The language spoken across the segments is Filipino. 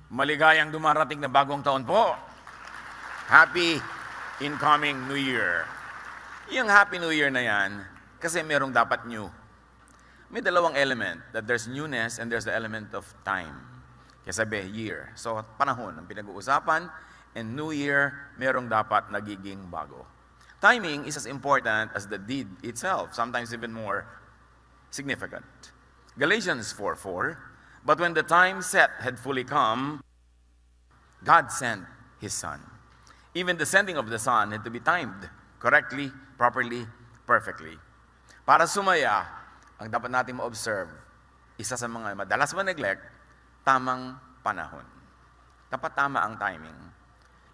Maligayang dumarating na bagong taon po. Happy incoming New Year. Yung Happy New Year na yan, kasi merong dapat new. May dalawang element, that there's newness and there's the element of time. Kaya sabi, year. So, panahon ang pinag-uusapan, and New Year, merong dapat nagiging bago. Timing is as important as the deed itself, sometimes even more significant. Galatians 4:4, but when the time set had fully come, God sent His Son. Even the sending of the Son had to be timed correctly, properly, perfectly. Para sumaya, ang dapat natin ma-observe, isa sa mga madalas ma-neglect, tamang panahon. Dapat tama ang timing.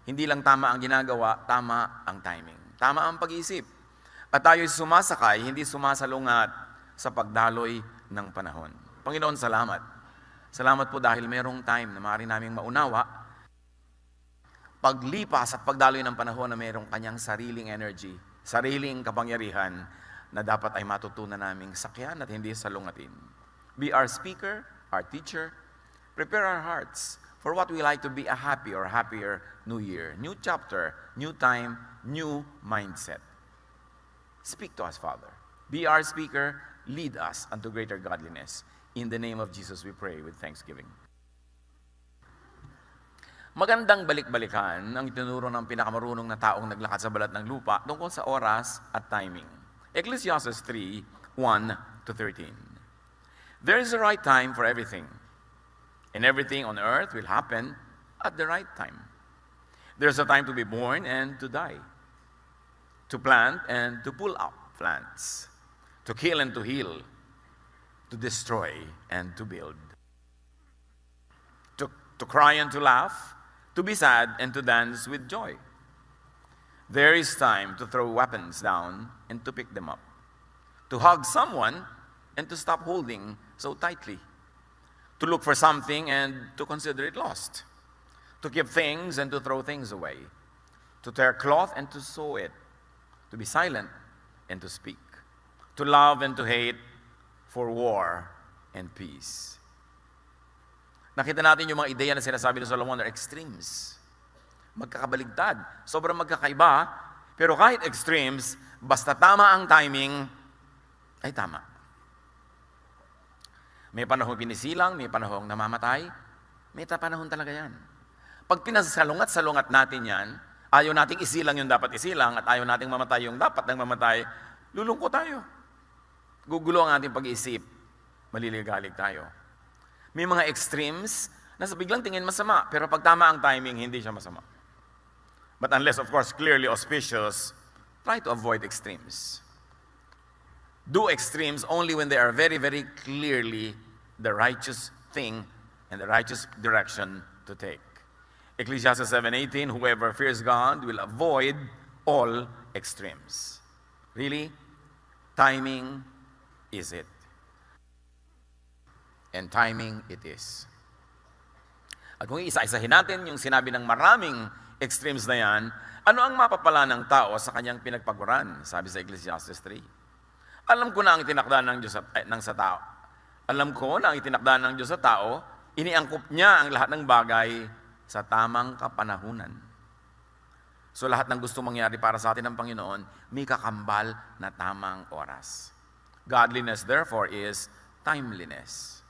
Hindi lang tama ang ginagawa, tama ang timing. Tama ang pag-iisip. At tayo'y sumasakay, hindi sumasalungat sa pagdaloy ng panahon. Panginoon, salamat. Salamat po dahil merong time na maaari naming maunawa paglipas at pagdaloy ng panahon na mayroong kanyang sariling energy, sariling kapangyarihan na dapat ay matutunan naming sakyan at hindi salungatin. Be our speaker, our teacher. Prepare our hearts for what we like to be a happy or happier new year. New chapter, new time, new mindset. Speak to us, Father. Be our speaker. Lead us unto greater godliness. In the name of Jesus we pray with thanksgiving. Magandang balik-balikan ang itinuro ng pinakamarunong na taong naglakad sa balat ng lupa tungkol sa oras at timing. Ecclesiastes 3:1-13. There is a right time for everything, and everything on earth will happen at the right time. There's a time to be born and to die, to plant and to pull up plants, to kill and to heal, to destroy and to build, to cry and to laugh, to be sad and to dance with joy. There is time to throw weapons down and to pick them up, to hug someone and to stop holding so tightly, to look for something and to consider it lost, to give things and to throw things away, to tear cloth and to sew it, to be silent and to speak, to love and to hate, for war and peace. Nakita natin yung mga ideya na sinasabi ng Solomon are extremes. Magkakabaligtad. Sobrang magkakaiba. Pero kahit extremes, basta tama ang timing, ay tama. May panahong pinisilang, may panahong namamatay, may panahon talaga yan. Pag pinasalungat-salungat natin yan, ayaw nating isilang yung dapat isilang at ayaw nating mamatay yung dapat nang mamatay, lulungkot tayo. Gugulo ang ating pag-iisip, maliligalig tayo. May mga extremes na sa biglang tingin masama, pero pag tama ang timing, hindi siya masama. But unless, of course, clearly auspicious, try to avoid extremes. Do extremes only when they are very, very clearly the righteous thing and the righteous direction to take. Ecclesiastes 7:18, whoever fears God will avoid all extremes. Really? Timing is it. And timing it is. At kung isa-isahin natin yung sinabi ng maraming extremes na yan, ano ang mapapala ng tao sa kanyang pinagpaguran? Sabi sa Ecclesiastes 3. Alam ko na ang itinakda ng Diyos sa tao. Alam ko na ang itinakda ng Diyos sa tao, iniangkop niya ang lahat ng bagay sa tamang kapanahunan. So lahat ng gusto mangyari para sa atin ng Panginoon, may kakambal na tamang oras. Godliness, therefore, is timeliness.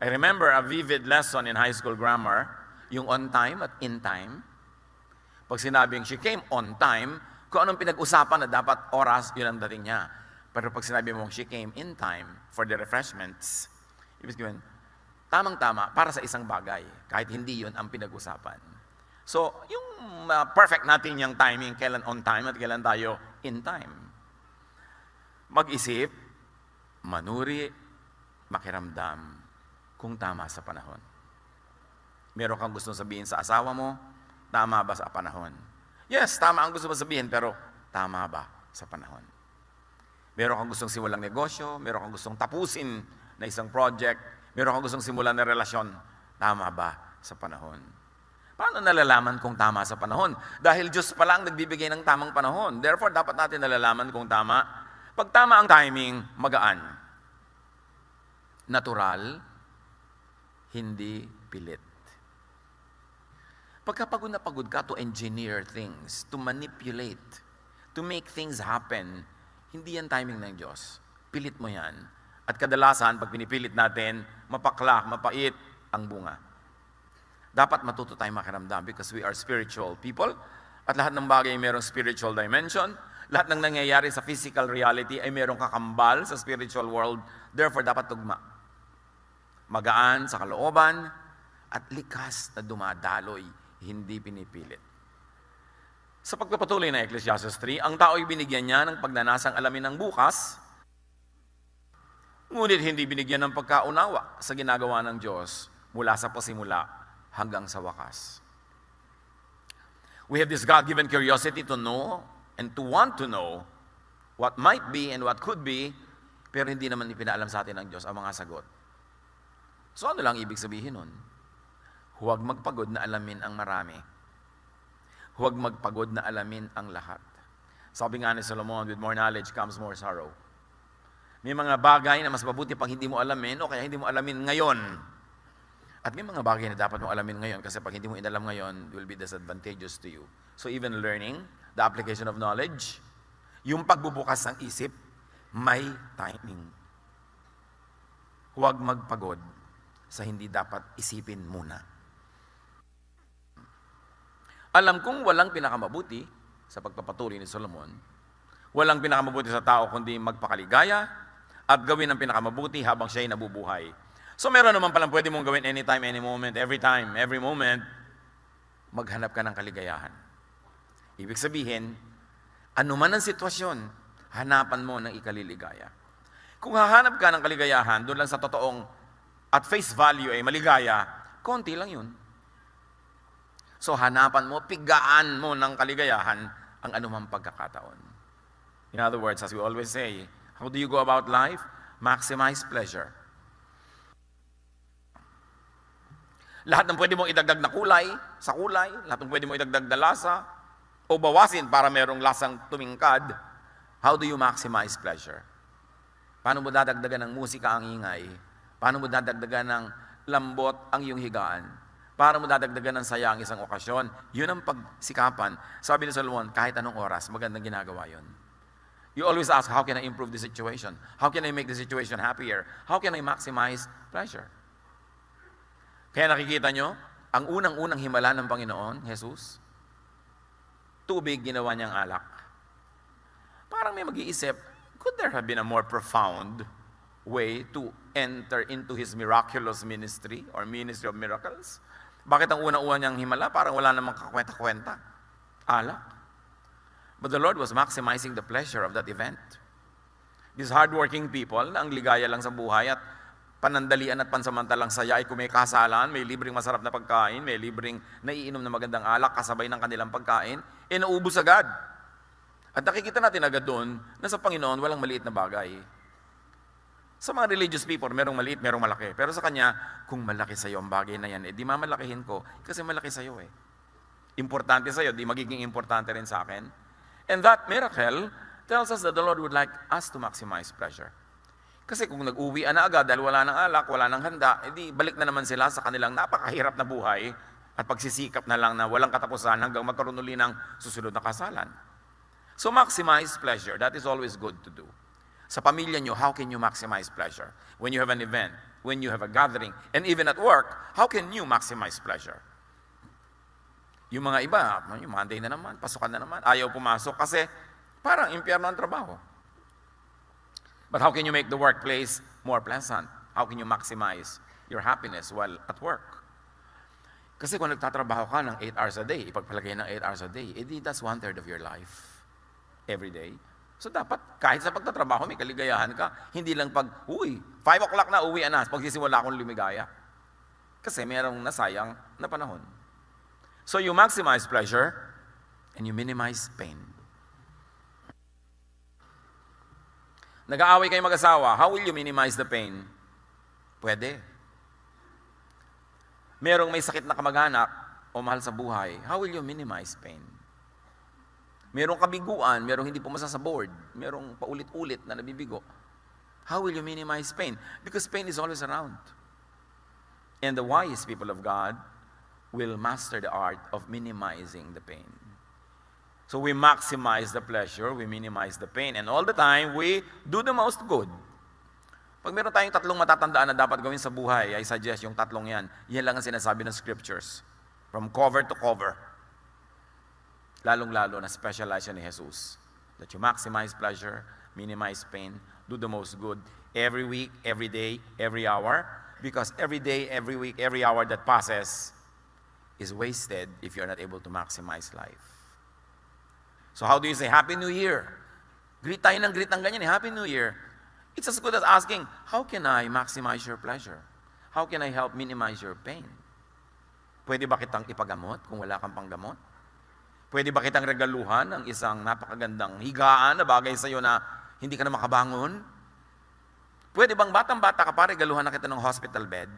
I remember a vivid lesson in high school grammar, yung on time at in time. Pag sinabing she came on time, kung anong pinag-usapan na dapat oras, yun ang dating niya. Pero pag sinabi mo she came in time for the refreshments, ibig sabihin, tamang-tama para sa isang bagay, kahit hindi yun ang pinag-usapan. So, yung perfect natin yung timing, kailan on time at kailan tayo in time. Mag-isip, manuri, makiramdam, kung tama sa panahon. Meron kang gustong sabihin sa asawa mo, tama ba sa panahon? Yes, tama ang gusto mo sabihin, pero tama ba sa panahon? Meron kang gustong simulang negosyo, meron kang gustong tapusin na isang project, meron kang gustong simulan na relasyon, tama ba sa panahon? Paano nalalaman kung tama sa panahon? Dahil Diyos pala ang nagbibigay ng tamang panahon. Therefore, dapat natin nalalaman kung tama. Pag tama ang timing, magaan. Natural, hindi pilit. Pagka pagod na pagod ka to engineer things, to manipulate, to make things happen, hindi yan timing ng Diyos. Pilit mo yan. At kadalasan, pag pinipilit natin, mapakla, mapait ang bunga. Dapat matuto tayong makiramdam because we are spiritual people. At lahat ng bagay ay mayroong spiritual dimension. Lahat ng nangyayari sa physical reality ay mayroong kakambal sa spiritual world. Therefore, dapat tugma. Magaan sa kalooban at likas na dumadaloy, hindi pinipilit. Sa pagpapatuloy ng Ecclesiastes 3, ang tao ay binigyan niya ng pagnanasang alamin ng bukas, ngunit hindi binigyan ng pagkaunawa sa ginagawa ng Diyos mula sa pasimula hanggang sa wakas. We have this God-given curiosity to know and to want to know what might be and what could be, pero hindi naman ipinaalam sa atin ng Diyos ang mga sagot. So ano lang ibig sabihin nun? Huwag magpagod na alamin ang marami. Huwag magpagod na alamin ang lahat. Sabi nga ni Solomon, with more knowledge comes more sorrow. May mga bagay na mas mabuti pag hindi mo alamin o kaya hindi mo alamin ngayon. At may mga bagay na dapat mo alamin ngayon kasi pag hindi mo inalam ngayon, it will be disadvantageous to you. So even learning, the application of knowledge, yung pagbubukas ng isip, may timing. Huwag magpagod sa hindi dapat isipin muna. Alam kong walang pinakamabuti sa pagpapatuloy ni Solomon. Walang pinakamabuti sa tao kundi magpakaligaya at gawin ang pinakamabuti habang siya'y nabubuhay. So meron naman palang pwede mong gawin anytime, any moment, every time, every moment, maghanap ka ng kaligayahan. Ibig sabihin, anuman ang sitwasyon, hanapan mo ng ikaliligaya. Kung hahanap ka ng kaligayahan, doon lang sa totoong at face value ay maligaya, konti lang yun. So hanapan mo, pigaan mo ng kaligayahan ang anumang pagkakataon. In other words, as we always say, how do you go about life? Maximize pleasure. Lahat ng pwede mong idagdag na kulay, sa kulay, lahat ng pwede mong idagdag na lasa, o bawasin para merong lasang tumingkad, how do you maximize pleasure? Paano mo dadagdagan ng musika ang ingay? Paano mo dadagdagan ng lambot ang iyong higaan? Para mo dadagdagan ng saya ang isang okasyon. Yun ang pagsikapan. Sabi ni Solomon, kahit anong oras, magandang ginagawa yun. You always ask, how can I improve the situation? How can I make the situation happier? How can I maximize pleasure? Kaya nakikita nyo, ang unang-unang himala ng Panginoon, Jesus, tubig ginawa niyang alak. Parang may mag-iisip, could there have been a more profound way to enter into His miraculous ministry or ministry of miracles? Bakit ang unang-una niyang himala? Parang wala namang kakwenta-kwenta. Alak. But the Lord was maximizing the pleasure of that event. These hardworking people, ang ligaya lang sa buhay at panandalian at pansamantalang saya ay kung may kasalan, may libreng masarap na pagkain, may libreng naiinom na magandang alak kasabay ng kanilang pagkain, naubos agad. At nakikita natin agad doon na sa Panginoon walang maliit na bagay. Sa mga religious people, merong maliit, merong malaki. Pero sa Kanya, kung malaki sa'yo ang bagay na yan, di mamalakihin ko kasi malaki sa'yo eh. Importante sa'yo, di magiging importante rin sa akin. And that miracle tells us that the Lord would like us to maximize pleasure. Kasi kung nag-uwi na agad dahil wala ng alak, wala ng handa, edi balik na naman sila sa kanilang napakahirap na buhay at pagsisikap na lang na walang katapusan hanggang magkaroon uli ng susunod na kasalan. So maximize pleasure. That is always good to do. Sa pamilya nyo, how can you maximize pleasure? When you have an event, when you have a gathering, and even at work, how can you maximize pleasure? Yung mga iba, yung Monday na naman, pasukan na naman, ayaw pumasok kasi parang impyerno ang trabaho. But how can you make the workplace more pleasant? How can you maximize your happiness while at work? Kasi kung nagtatrabaho ka ng 8 hours a day, ipagpalagay ng 8 hours a day, edi that's 1/3 of your life every day. So dapat, kahit sa pagtatrabaho, may kaligayahan ka. Hindi lang pag, 5 o'clock na, uwi na, pagsisimula akong lumigaya. Kasi merong nasayang na panahon. So you maximize pleasure and you minimize pain. Nag-aaway kayo mag-asawa, how will you minimize the pain? Pwede. Merong may sakit na kamag-anak o mahal sa buhay, how will you minimize pain? Merong kabiguan, merong hindi pumasa sa board, merong paulit-ulit na nabibigo. How will you minimize pain? Because pain is always around. And the wise people of God will master the art of minimizing the pain. So we maximize the pleasure, we minimize the pain, and all the time, we do the most good. Pag meron tayong tatlong matatandaan na dapat gawin sa buhay, I suggest yung tatlong yan. Yan lang ang sinasabi ng scriptures. From cover to cover. Lalong-lalo na specialize ni Jesus. That you maximize pleasure, minimize pain, do the most good. Every week, every day, every hour. Because every day, every week, every hour that passes is wasted if you're not able to maximize life. So how do you say, Happy New Year? Greet tayo ng ganyan, Happy New Year. It's as good as asking, how can I maximize your pleasure? How can I help minimize your pain? Pwede ba kitang ipagamot kung wala kang panggamot? Pwede ba kitang regaluhan ng isang napakagandang higaan na bagay sa iyo na hindi ka na makabangon? Pwede bang batang-bata ka pa, regaluhan na kita ng hospital bed?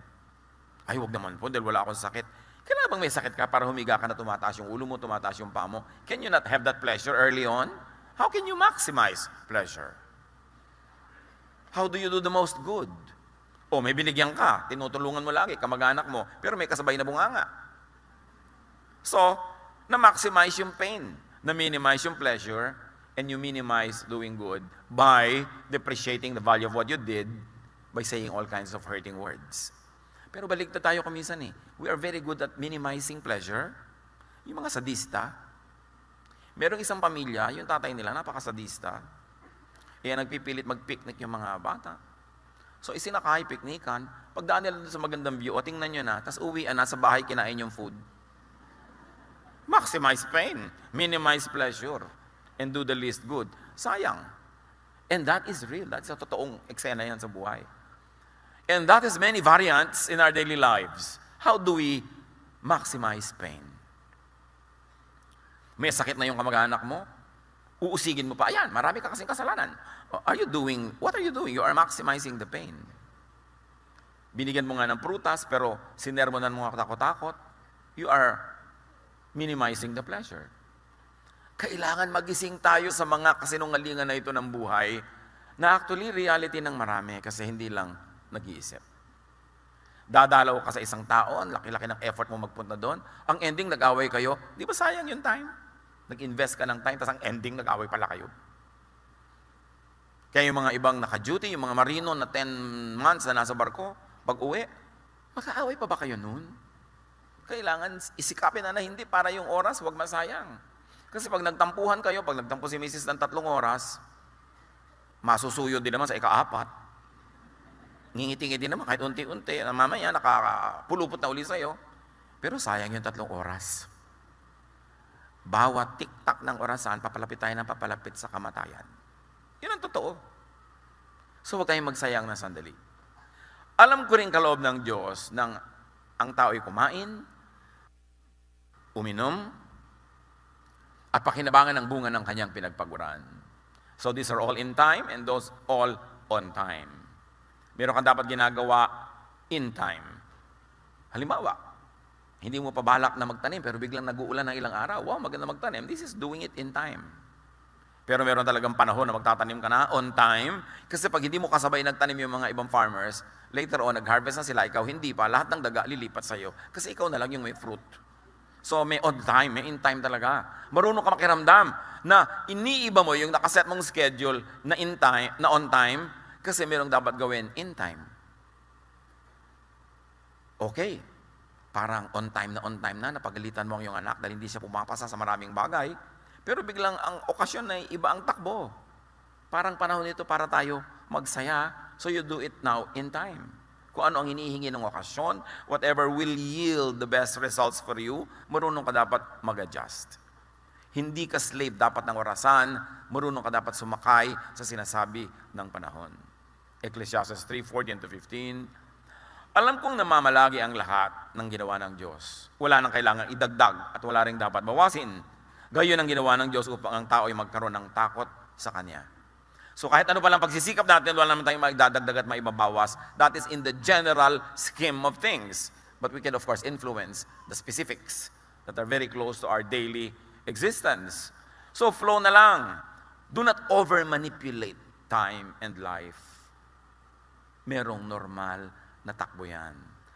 Ay, wag naman po, dahil wala akong sakit. Kailangan bang may sakit ka para humiga ka na tumataas yung ulo mo, tumataas yung paa mo? Can you not have that pleasure early on? How can you maximize pleasure? How do you do the most good? O may binigyan ka, tinutulungan mo lagi, kamag-anak mo, pero may kasabay na bunganga. So, na-maximize yung pain, na-minimize yung pleasure, and you minimize doing good by depreciating the value of what you did by saying all kinds of hurting words. Pero baligtad tayo kuminsan eh. We are very good at minimizing pleasure. Yung mga sadista. Merong isang pamilya, yung tatay nila, napakasadista. Kaya nagpipilit mag-picnic yung mga bata. So isinakay, piknikan. Pagdaan nila doon sa magandang view, o tingnan nyo na, tapos uwian na sa bahay, kinain yung food. Maximize pain, minimize pleasure, and do the least good. Sayang. And that is real. That's a totoong eksena yan sa buhay. And that is many variants in our daily lives. How do we maximize pain? May sakit na yung kamag-anak mo, uusigin mo pa, ayan, marami ka kasing kasalanan. What are you doing? You are maximizing the pain. Binigyan mo nga ng prutas, pero sinermonan mo nga takot-takot. You are minimizing the pleasure. Kailangan magising tayo sa mga kasinungalingan na ito ng buhay, na actually reality ng marami, kasi hindi lang nag-iisip. Dadalaw ka sa isang tao, ang laki-laki ng effort mo magpunta doon, ang ending nag-away kayo, di ba sayang yung time? Nag-invest ka ng time, tapos ang ending nag-away pala kayo. Kaya yung mga ibang naka-duty, yung mga marino na 10 months na nasa barko, pag-uwi, mag-aaway pa ba kayo noon? Kailangan isikapin na hindi para yung oras, huwag masayang. Kasi pag nagtampuhan kayo, pag nagtampo si Mrs. ng 3 oras, masusuyo din naman sa ika-4. Ngingiti-ngiti naman kahit unti-unti. Mamaya nakapulupot na uli sa'yo. Pero sayang yung 3 oras. Bawat tik-tak ng orasan, papalapit tayo ng papalapit sa kamatayan. Yun ang totoo. So huwag tayong magsayang na sandali. Alam ko rin kaloob ng Diyos nang ang tao'y kumain, uminom, at pakinabangan ng bunga ng kanyang pinagpaguran. So these are all in time and those all on time. Meron kang dapat ginagawa in time. Halimbawa, hindi mo pa balak na magtanim pero biglang nag-uulan ng ilang araw. Wow, maganda magtanim. This is doing it in time. Pero meron talagang panahon na magtatanim ka na on time. Kasi pag hindi mo kasabay nagtanim yung mga ibang farmers, later on, nag-harvest na sila, ikaw hindi pa, lahat ng daga lilipat sa'yo. Kasi ikaw na lang yung may fruit. So may on time, may in time talaga. Marunong ka makiramdam na iniiba mo yung nakaset mong schedule na in time, na on time, kasi merong dapat gawin in time. Okay. Parang on time na, napagalitan mo ang iyong anak dahil hindi siya pumapasa sa maraming bagay. Pero biglang ang okasyon ay iba ang takbo. Parang panahon nito para tayo magsaya, so you do it now in time. Kung ano ang hinihingi ng okasyon, whatever will yield the best results for you, marunong ka dapat mag-adjust. Hindi ka slave dapat ng orasan, marunong ka dapat sumakay sa sinasabi ng panahon. Ecclesiastes 3:14-15. Alam kong namamalagi ang lahat ng ginawa ng Diyos. Wala nang kailangan idagdag at wala ring dapat bawasin. Gayon ang ginawa ng Diyos upang ang tao ay magkaroon ng takot sa Kanya. So kahit ano palang pagsisikap natin, wala naman tayong maidadagdag at maibabawas. That is in the general scheme of things. But we can of course influence the specifics that are very close to our daily existence. So flow na lang. Do not over-manipulate time and life. Merong normal na takbo yan.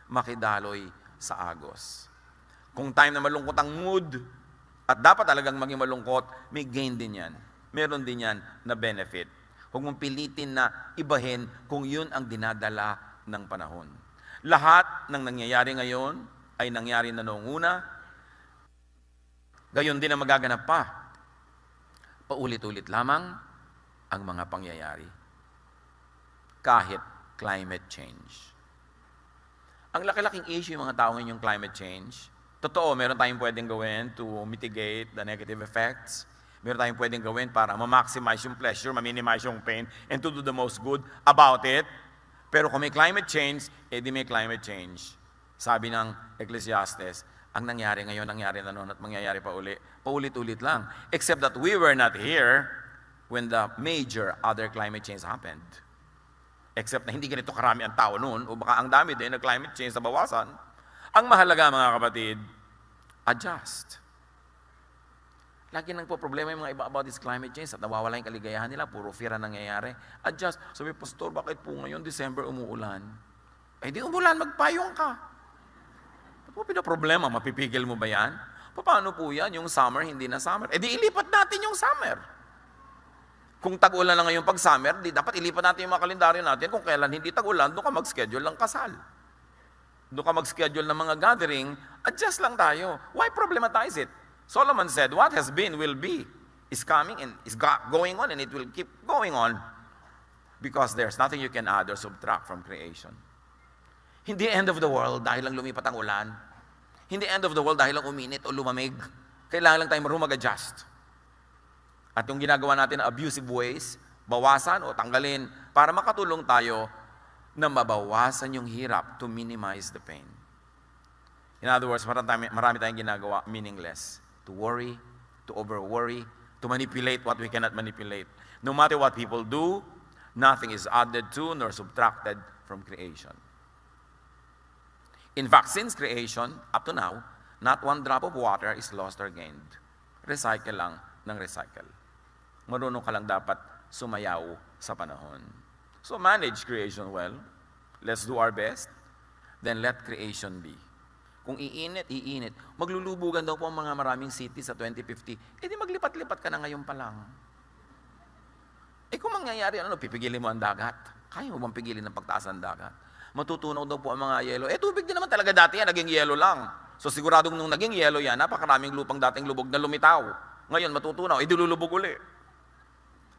Makidaloy sa agos. Kung time na malungkot ang mood, at dapat talagang maging malungkot, may gain din yan. Meron din yan na benefit. Huwag mong pilitin na ibahin kung yun ang dinadala ng panahon. Lahat ng nangyayari ngayon ay nangyari na noong una, gayon din ang magaganap pa. Paulit-ulit lamang ang mga pangyayari. Kahit climate change. Ang laki-laking issue yung mga tao ngayon yung climate change. Totoo, meron tayong pwedeng gawin to mitigate the negative effects. Meron tayong pwedeng gawin para ma-maximize yung pleasure, ma-minimize yung pain, and to do the most good about it. Pero kung may climate change, di may climate change. Sabi ng Ecclesiastes, ang nangyari ngayon, nangyari na noon at mangyayari pa uli. Paulit-ulit lang. Except that we were not here when the major other climate change happened. Except na hindi ganito karami ang tao noon, o baka ang dami din na climate change sa bawasan. Ang mahalaga, mga kapatid, adjust. Lagi nang po problema yung mga iba about this climate change at nawawala yung kaligayahan nila, puro fear ang nangyayari. Adjust. Sabi, Pastor, bakit po ngayon December umuulan? Eh di umulan, magpayong ka. Ano po pinaproblema? Mapipigil mo ba yan? Paano po yan? Yung summer, hindi na summer. Eh di ilipat natin yung summer. Kung tag-ulan na ngayon pag summer, di dapat ilipat natin yung mga kalendaryo natin. Kung kailan hindi tag-ulan, doon ka mag-schedule ng kasal. Doon ka mag-schedule ng mga gathering, adjust lang tayo. Why problematize it? Solomon said, what has been will be, is coming and is going on, and it will keep going on because there's nothing you can add or subtract from creation. Hindi end of the world dahil lang lumipat ang ulan. Hindi end of the world dahil lang uminit o lumamig. Kailangan lang tayo marunong mag-adjust. At yung ginagawa natin na abusive ways, bawasan o tanggalin para makatulong tayo na mabawasan yung hirap to minimize the pain. In other words, marami tayong ginagawa meaningless. To worry, to over-worry, to manipulate what we cannot manipulate. No matter what people do, nothing is added to nor subtracted from creation. In fact, since creation, up to now, not one drop of water is lost or gained. Recycle lang ng recycle. Marunong ka lang dapat sumayaw sa panahon. So manage creation well. Let's do our best. Then let creation be. Kung iinit, iinit. Maglulubugan daw po ang mga maraming cities sa 2050. Eh di maglipat-lipat ka na ngayon pa lang. Eh kung mangyayari, pipigilin mo ang dagat? Kaya mo bang pigilin ang pagtaas ng dagat? Matutunaw daw po ang mga yelo. Eh tubig din naman talaga dati yan, naging yelo lang. So siguradong nung naging yelo yan, napakaraming lupang dating lubog na lumitaw. Ngayon matutunaw, eh di lulubog uli.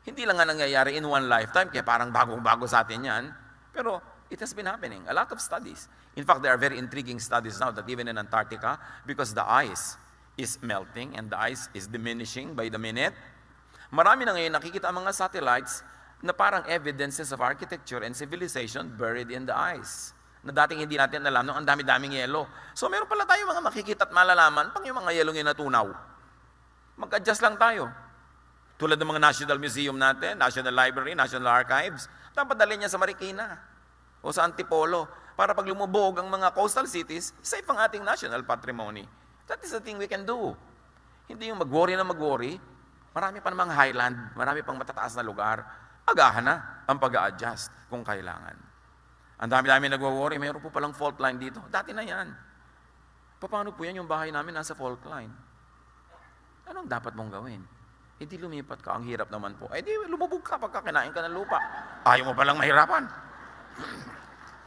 Hindi lang nga nangyayari in one lifetime, kaya parang bagong-bago sa atin yan. Pero it has been happening. A lot of studies. In fact, there are very intriguing studies now that even in Antarctica, because the ice is melting and the ice is diminishing by the minute, marami na ngayon nakikita ang mga satellites na parang evidences of architecture and civilization buried in the ice. Na dating hindi natin alam nung ang dami-daming yelo. So meron pala tayong mga makikita at malalaman pang yung mga yelong yung natunaw. Mag-adjust lang tayo. Tulad ng mga National Museum natin, National Library, National Archives, dapat dalhin niya sa Marikina o sa Antipolo para pag lumubog ang mga coastal cities, safe ang ating national patrimony. That is the thing we can do. Hindi yung mag-worry na mag-worry. Marami pa namang highland, marami pang matataas na lugar. Agahan na ang pag-a-adjust kung kailangan. Ang dami-dami nagwo-worry, mayroon po palang fault line dito. Dati na yan. Paano po yan yung bahay namin nasa fault line? Anong dapat mong gawin? Eh di lumipat ka, ang hirap naman po. Eh di lumubog ka pagka kinain ka ng lupa. Ayaw mo palang mahirapan.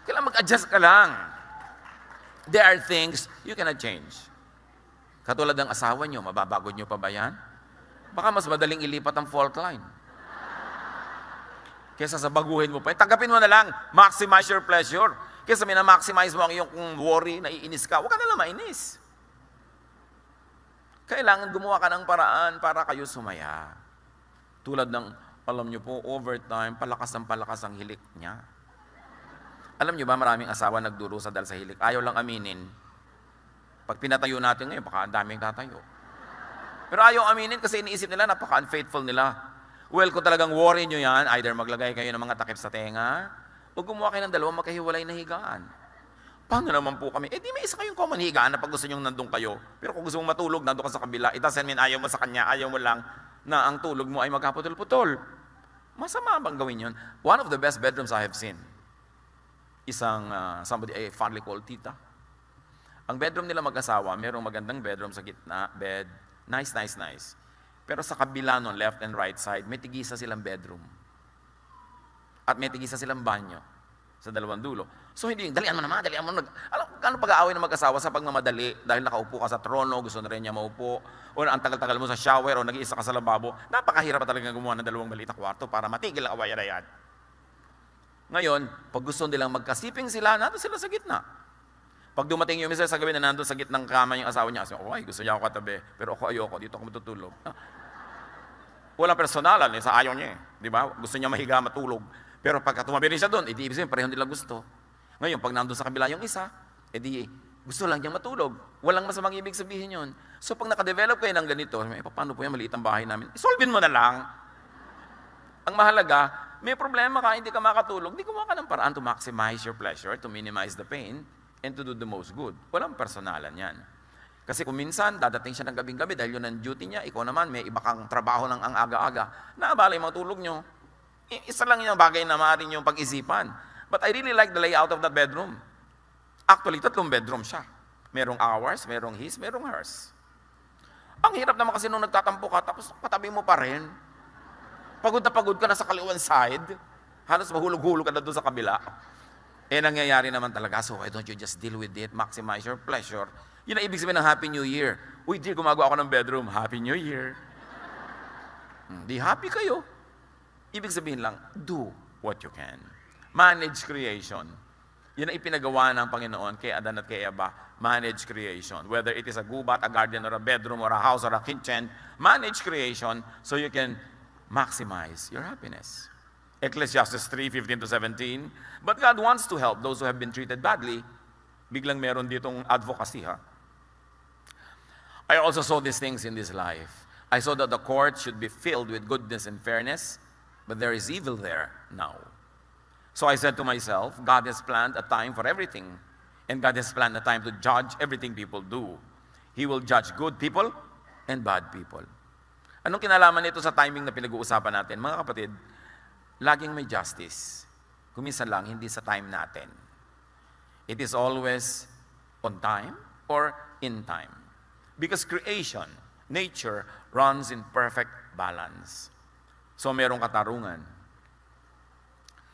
Kailangan mag-adjust ka lang. There are things you cannot change. Katulad ng asawa nyo, mababagod nyo pa ba yan? Baka mas madaling ilipat ang fault line. Kesa sa baguhin mo pa. Tanggapin mo na lang, maximize your pleasure. Kesa mina-maximize mo ang iyong worry, naiinis ka, huwag ka na lang mainis. Kailangan gumawa ka ng paraan para kayo sumaya. Tulad ng, alam nyo po, overtime, palakas ang hilik niya. Alam nyo ba, maraming asawa nagdurusa dahil sa hilik. Ayaw lang aminin. Pag pinatayo natin ngayon, baka ang daming tatayo. Pero ayaw aminin kasi iniisip nila, napaka-unfaithful nila. Well, kung talagang worry nyo yan, either maglagay kayo ng mga takip sa tenga, o gumawa kayo ng dalawang magkahiwalay na higaan. Paano naman po kami? Eh di may isa kayong common higaan na pag gusto nyo nandun kayo. Pero kung gusto mong matulog, nandun ka sa kabila. It doesn't mean ayaw mo sa kanya, ayaw mo lang na ang tulog mo ay magkaputol-putol. Masama bang gawin yun? One of the best bedrooms I have seen, somebody I fondly call Tita. Ang bedroom nila mag-asawa, merong magandang bedroom sa gitna, bed, nice, nice, nice. Pero sa kabila nun, left and right side, may tigisa silang bedroom. At may tigisa silang banyo sa dalawang dulo. So hindi, dalian mo naman, dalian mo. Alam, kano pag-aaway ng mag-asawa sa pagmamadali dahil nakaupo ka sa trono, gusto na rin niya maupo, o ang tagal-tagal mo sa shower, o nag-iisa ka sa lababo, napakahirap pa talaga gumawa ng dalawang balita kwarto para matigil ang awayan na yan. Ngayon, pag gusto nilang magkasiping sila, nandun sila sa gitna. Pag dumating yung isa sa gabi na nandun sa gitnang kama yung asawa niya, ay, gusto niya ako katabi, pero ako ayoko, dito ako matutulog. Walang personalan, sa ayaw niya di ba? Gusto niya mahiga, matulog. Pero pagka tumabi rin siya doon, edi ibig sabihin, pareho nila gusto. Ngayon, pag nandun sa kabila yung isa, edi gusto lang niyang matulog. Walang masamang ibig sabihin yun. So pag nakadevelop kayo ng ganito, paano po yan, maliit ang bahay namin? Isolvin mo na lang. Ang mahalaga, may problema ka, hindi ka makatulog, hindi gumawa ka ng paraan to maximize your pleasure, to minimize the pain, and to do the most good. Walang personalan yan. Kasi kung minsan, dadating siya ng gabing-gabi dahil yun ang duty niya, ikaw naman, may iba kang trabaho ng ang aga-aga, naabala yung mga tulog nyo. Isa lang yung bagay na maaaring yung pag-isipan. But I really like the layout of that bedroom. Actually, 3 bedroom siya. Merong ours, merong his, merong hers. Ang hirap naman kasi nung nagtatampo ka, tapos patabi mo pa rin. Pagod na pagod ka na sa kaliwan side. Halos mahulog-hulog ka na doon sa kabila. Nangyayari naman talaga. So why don't you just deal with it, maximize your pleasure. Yun ang ibig sabihin ng Happy New Year. Uy, dear, gumagawa ako ng bedroom. Happy New Year. Di happy kayo. Ibig sabihin lang, do what you can. Manage creation. Yun ang ipinagawa ng Panginoon kay Adan at kay Eva. Manage creation. Whether it is a gubat, a garden, or a bedroom, or a house, or a kitchen, manage creation so you can maximize your happiness. Ecclesiastes 3:15-17. But God wants to help those who have been treated badly. Biglang meron ditong advocacy, ha? I also saw these things in this life. I saw that the court should be filled with goodness and fairness, but there is evil there now. So I said to myself, God has planned a time for everything, and God has planned a time to judge everything people do. He will judge good people and bad people. Anong kinalaman nito sa timing na pinag-uusapan natin? Mga kapatid, laging may justice. Kuminsan lang, hindi sa time natin. It is always on time or in time. Because creation, nature, runs in perfect balance. So merong katarungan.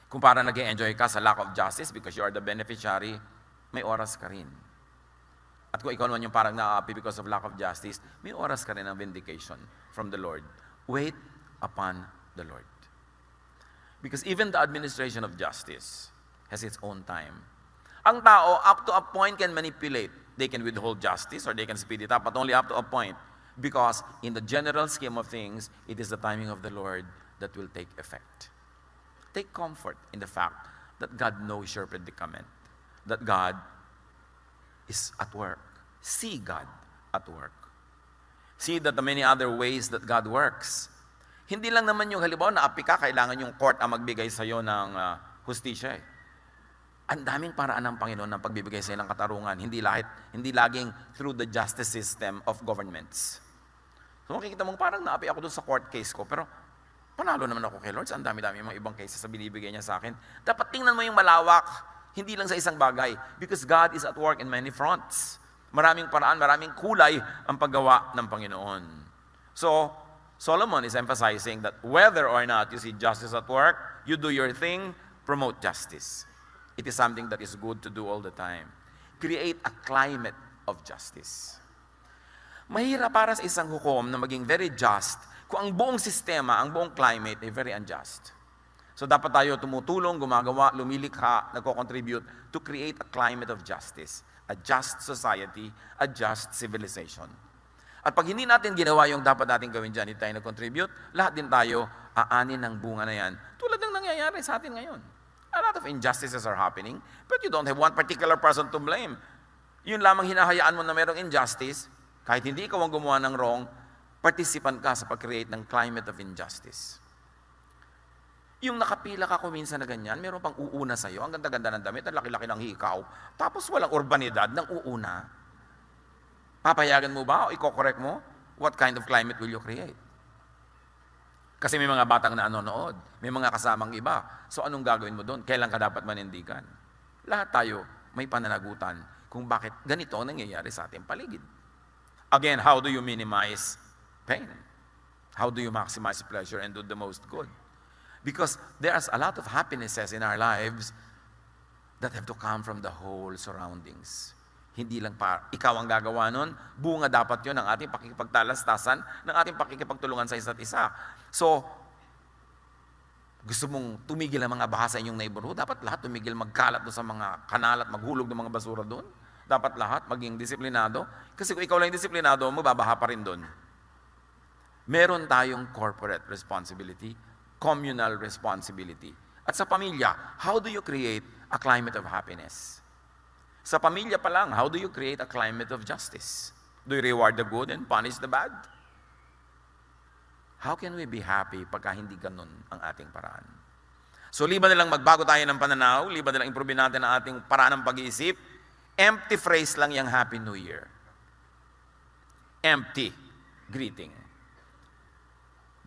Kung parang nag-enjoy ka sa lack of justice because you are the beneficiary, may oras ka rin. At kung ikaw naman yung parang na-happy because of lack of justice, may oras ka rin ng vindication from the Lord. Wait upon the Lord. Because even the administration of justice has its own time. Ang tao, up to a point, can manipulate. They can withhold justice or they can speed it up, but only up to a point. Because in the general scheme of things, it is the timing of the Lord that will take effect. Take comfort in the fact that God knows your predicament, that God is at work. See God at work. See that the many other ways that God works. Hindi lang naman yung halimbawa na api ka, kailangan yung court ang magbigay sa iyo ng hustisya. Ang daming paraan ng Panginoon ng pagbibigay sa iyo ng katarungan, hindi laging through the justice system of governments. So makikita mo, parang naapi ako doon sa court case ko, pero panalo naman ako kay Lord. Ang dami-dami mga ibang cases na binibigay niya sa akin. Dapat tingnan mo yung malawak, hindi lang sa isang bagay. Because God is at work in many fronts. Maraming paraan, maraming kulay ang paggawa ng Panginoon. So, Solomon is emphasizing that whether or not you see justice at work, you do your thing, promote justice. It is something that is good to do all the time. Create a climate of justice. Mahirap para sa isang hukom na maging very just kung ang buong sistema, ang buong climate ay very unjust. So dapat tayo tumutulong, gumagawa, lumilikha, nagko-contribute to create a climate of justice, a just society, a just civilization. At pag hindi natin ginawa yung dapat natin gawin dyan, hindi tayo nag-contribute, lahat din tayo aanin ng bunga na yan. Tulad ng nangyayari sa atin ngayon. A lot of injustices are happening, but you don't have one particular person to blame. Yun lamang hinahayaan mo na mayroong injustice, kahit hindi ikaw ang gumawa ng wrong, participant ka sa pag-create ng climate of injustice. Yung nakapila ka kuminsan na ganyan, meron pang uuna sa'yo, ang ganda-ganda ng damit, ang laki-laki ng hikaw, tapos walang urbanidad ng uuna. Papayagan mo ba o i-correct mo? What kind of climate will you create? Kasi may mga batang nanonood, may mga kasamang iba. So anong gagawin mo doon? Kailan ka dapat manindigan? Lahat tayo may pananagutan. kung bakit ganito ang nangyayari sa ating paligid. Again, how do you minimize pain? How do you maximize pleasure and do the most good? Because there's a lot of happinesses in our lives that have to come from the whole surroundings. Hindi lang ikaw ang gagawa nun, bunga dapat yun ng ating pakikipagtalastasan, ng ating pakikipagtulungan sa isa't isa. So, gusto mong tumigil ang mga baha sa inyong neighborhood, dapat lahat tumigil magkalat doon sa mga kanal at maghulog ng mga basura doon. Dapat lahat maging disiplinado. Kasi kung ikaw lang yung disiplinado, mababaha pa rin doon. Meron tayong corporate responsibility, communal responsibility. At sa pamilya, how do you create a climate of happiness? Sa pamilya pa lang, how do you create a climate of justice? Do you reward the good and punish the bad? How can we be happy pagka hindi ganun ang ating paraan? So, liban nilang magbago tayo ng pananaw, liban nilang improve natin ang ating paraan ng pag-iisip, empty phrase lang yung Happy New Year. Empty greeting.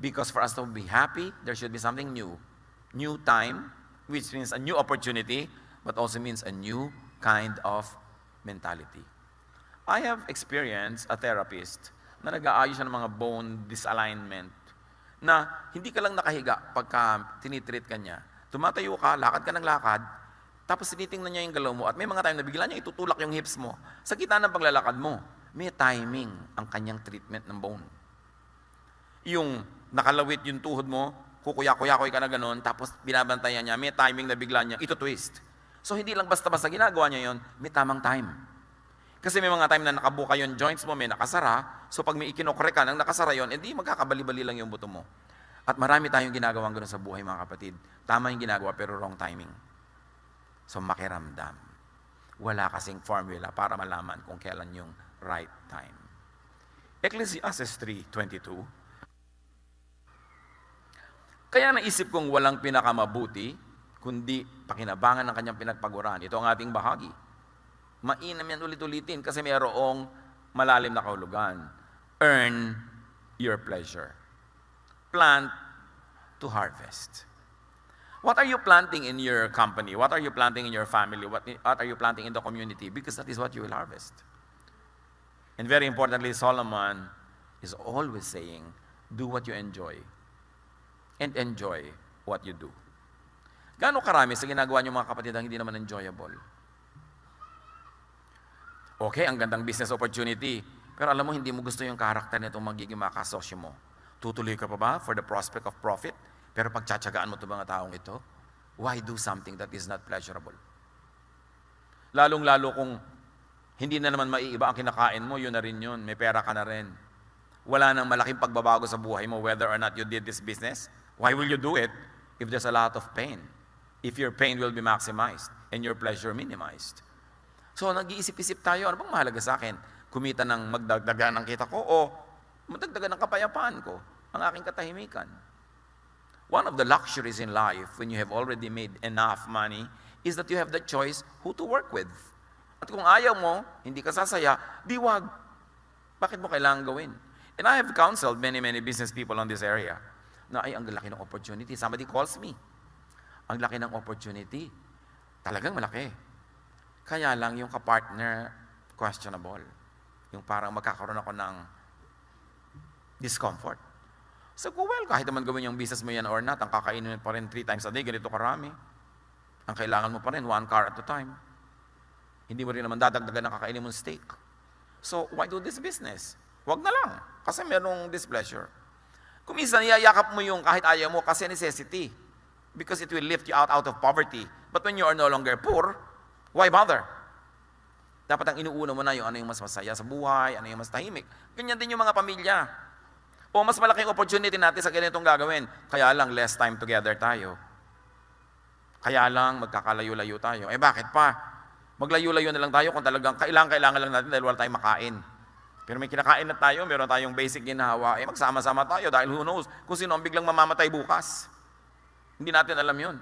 Because for us to be happy, there should be something new. New time, which means a new opportunity, but also means a new kind of mentality. I have experienced a therapist na nag-aayos siya ng mga bone disalignment na hindi ka lang nakahiga pagka tinitreat ka niya. Tumatayo ka, lakad ka ng lakad, tapos tinitingnan niya yung galaw mo at may mga time na bigla niya itutulak yung hips mo. Sa gitna ng paglalakad mo, may timing ang kanyang treatment ng bone. Yung nakalawit yung tuhod mo, kukuya-kuya-kuy ka na gano'n, tapos binabantayan niya, may timing na bigla niya ito-twist. So hindi lang basta-basta ginagawa niya yon, may tamang time. Kasi may mga time na nakabuka yung joints mo, may nakasara, so pag may ikinokore ka nang nakasara yon, edi magkakabali-bali lang yung buto mo. At marami tayong ginagawang gano'n sa buhay mga kapatid. Tama yung ginagawa pero wrong timing. So makiramdam. Wala kasing formula para malaman kung kailan yung right time. Ecclesiastes 3:22. Kaya naisip kong walang pinakamabuti, kundi pakinabangan ng kanyang pinagpaguran. Ito ang ating bahagi. Mainam yan ulit-ulitin kasi mayroong malalim na kahulugan. Earn your pleasure. Plant to harvest. What are you planting in your company? What are you planting in your family? What are you planting in the community? Because that is what you will harvest. And very importantly, Solomon is always saying, do what you enjoy. And enjoy what you do. Gaano karami sa ginagawa niyo mga kapatid ang hindi naman enjoyable? Okay, ang gandang business opportunity. Pero alam mo, hindi mo gusto yung karakter nitong magiging makasosyo mo. Tutuloy ka pa ba for the prospect of profit? Pero pagtsatsagaan mo itong mga taong ito, why do something that is not pleasurable? Lalong-lalo kung hindi na naman maiiba ang kinakain mo, yun na rin yun. May pera ka na rin. Wala nang malaking pagbabago sa buhay mo whether or not you did this business. Why will you do it if there's a lot of pain? If your pain will be maximized and your pleasure minimized. So nag-iisip-isip tayo, ano bang mahalaga sa akin? Kumita ng magdagdagan ng kita ko o magdagdagan ng kapayapaan ko, ang aking katahimikan. One of the luxuries in life when you have already made enough money is that you have the choice who to work with. At kung ayaw mo, hindi ka sasaya, di wag. Bakit mo kailangan gawin? And I have counseled many business people on this area na ay, ang laki ng opportunity. Somebody calls me. Ang laki ng opportunity. Talagang malaki. Kaya lang yung kapartner, questionable. Yung parang magkakaroon ako ng discomfort. So, well, kahit naman gawin yung business mo yan or not, ang kakainin mo pa rin 3 times a day, ganito karami. Ang kailangan mo pa rin, 1 car at a time. Hindi mo rin naman dadagdagan ng kakainin mong steak. So, why do this business? Wag na lang, kasi merong displeasure. Kung minsan, iyayakap mo yung kahit ayaw mo kasi necessity. Because it will lift you out of poverty. But when you are no longer poor, why bother? Dapat ang inuuna mo na yung ano yung mas masaya sa buhay, ano yung mas tahimik. Ganyan din yung mga pamilya. O mas malaking opportunity natin sa ganitong gagawin. Kaya lang, less time together tayo. Kaya lang, magkakalayo-layo tayo. Eh bakit pa? Maglayo-layo na lang tayo kung talagang kailangan lang natin dahil wala tayong makain. Pero may kinakain na tayo, meron tayong basic ginhawa, eh magsama-sama tayo dahil who knows kung sino ang biglang mamamatay bukas. Hindi natin alam yun.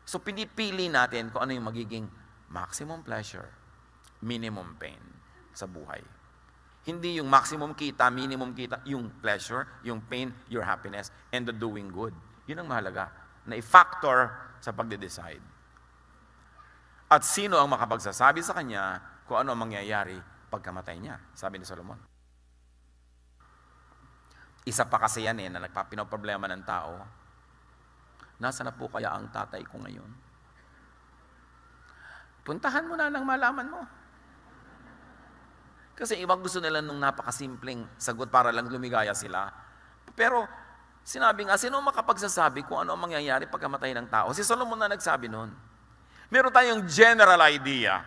So pinipili natin kung ano yung magiging maximum pleasure, minimum pain sa buhay. Hindi yung maximum kita, minimum kita, yung pleasure, yung pain, your happiness, and the doing good. Yun ang mahalaga na i-factor sa pagde-decide. At sino ang makapagsasabi sa kanya kung ano ang mangyayari pagkamatay niya? Sabi ni Solomon. Isa pa kasi yan na nagpapinoproblema ng tao. Nasaan na po kaya ang tatay ko ngayon? Puntahan mo na nang malaman mo. Kasi ibang gusto nila nung napakasimpleng sagot para lang lumigaya sila. Pero sinabi nga, sino makapagsasabi kung ano ang mangyayari pagkamatay ng tao? Si Solomon na nagsabi noon. Meron tayong general idea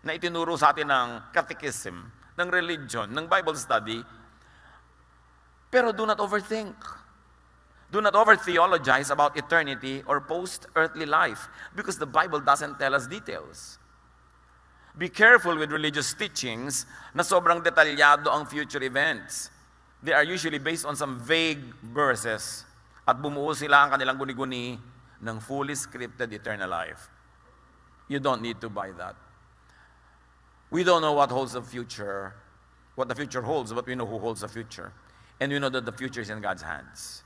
na itinuro sa atin ng catechism, ng religion, ng Bible study. Pero do not overthink. Do not over-theologize about eternity or post-earthly life because the Bible doesn't tell us details. Be careful with religious teachings na sobrang detalyado ang future events. They are usually based on some vague verses at bumuo sila ang kanilang guni-guni ng fully scripted eternal life. You don't need to buy that. We don't know what holds the future, what the future holds, but we know who holds the future. And we know that the future is in God's hands.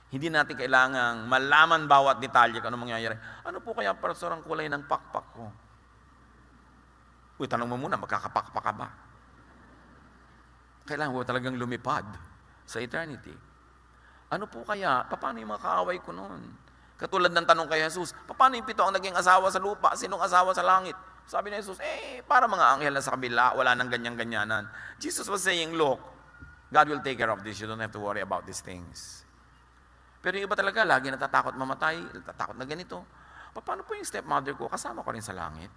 Hindi natin kailangang malaman bawat detalye kung ano mangyayari. Ano po kaya, Pastor, ang kulay ng pakpak ko? Uy, tanong mo muna, magkakapakpak ka ba? Kailangan mo talagang lumipad sa eternity. Ano po kaya? Paano yung mga kaaway ko noon? Katulad ng tanong kay Jesus, paano yung 7 ang naging asawa sa lupa? Sinong asawa sa langit? Sabi ni Jesus, para mga anghel na sa kabila, wala nang ganyan-ganyanan. Jesus was saying, look, God will take care of this. You don't have to worry about these things. Pero yung iba talaga, lagi natatakot mamatay, natatakot na ganito. Paano po yung stepmother ko? Kasama ko rin sa langit.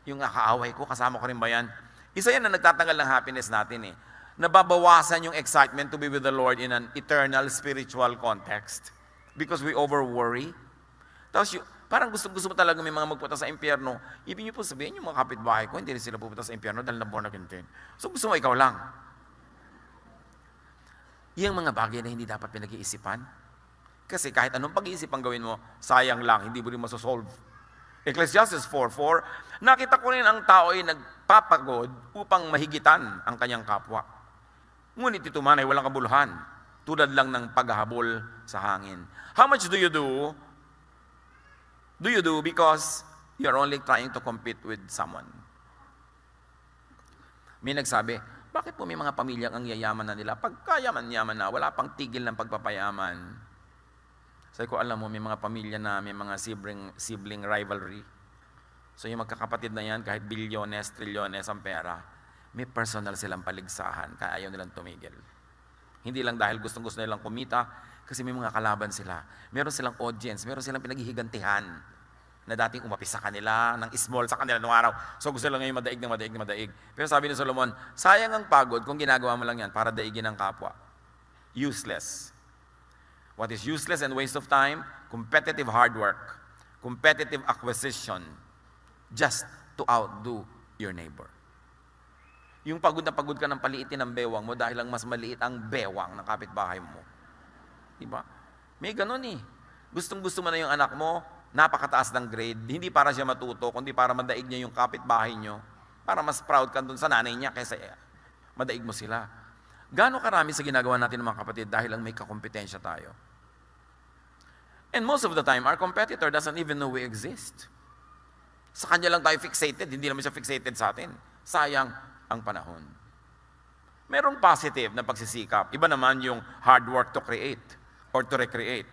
Yung kaaway ko, kasama ko rin ba yan? Isa yan na nagtatanggal ng happiness natin Nababawasan yung excitement to be with the Lord in an eternal spiritual context. Because we over-worry. Tapos parang gusto mo talaga may mga magpunta sa impyerno. Ibig niyo po sabihin, yung mga kapitbahay ko, hindi rin sila pupunta sa impyerno dahil na-born again din. So gusto mo ikaw lang. Yung mga bagay na hindi dapat pinag-iisipan. Kasi kahit anong pag-iisip ang gawin mo, sayang lang, hindi mo rin masosolve. Ecclesiastes 4:4, nakita ko rin ang tao ay nagpapagod upang mahigitan ang kanyang kapwa. Ngunit ito man ay walang kabuluhan, tulad lang ng paghahabol sa hangin. How much do you do? Do you do because you're only trying to compete with someone? May nagsabi, bakit po may mga pamilyang ang yayaman na nila? Pagkayaman-yaman na, wala pang tigil ng pagpapayaman. Sabi ko, alam mo, may mga pamilya na may mga sibling rivalry. So yung magkakapatid na yan, kahit bilyones, trilyones ang pera, may personal silang paligsahan, kaya ayaw nilang tumigil. Hindi lang dahil gustong-gusto nilang kumita, kasi may mga kalaban sila. Meron silang audience, meron silang pinaghihigantihan na dating umapis sa kanila, ng small sa kanila noong araw. So gusto lang ngayon madaig. Pero sabi ni Solomon, sayang ang pagod kung ginagawa mo lang yan para daigin ang kapwa. Useless. What is useless and waste of time? Competitive hard work. Competitive acquisition. Just to outdo your neighbor. Yung pagod na pagod ka ng paliitin ng bewang mo dahil lang mas maliit ang bewang ng kapitbahay mo. Diba? May ganun Gustong-gusto mo na yung anak mo, napakataas ng grade, hindi para siya matuto, kundi para madaig niya yung kapitbahay nyo, para mas proud ka dun sa nanay niya kaysa madaig mo sila. Gaano karami sa ginagawa natin ng mga kapatid dahil lang may kakompetensya tayo. And most of the time, our competitor doesn't even know we exist. Sa kanya lang tayo fixated, hindi naman siya fixated sa atin. Sayang ang panahon. Merong positive na pagsisikap. Iba naman yung hard work to create or to recreate.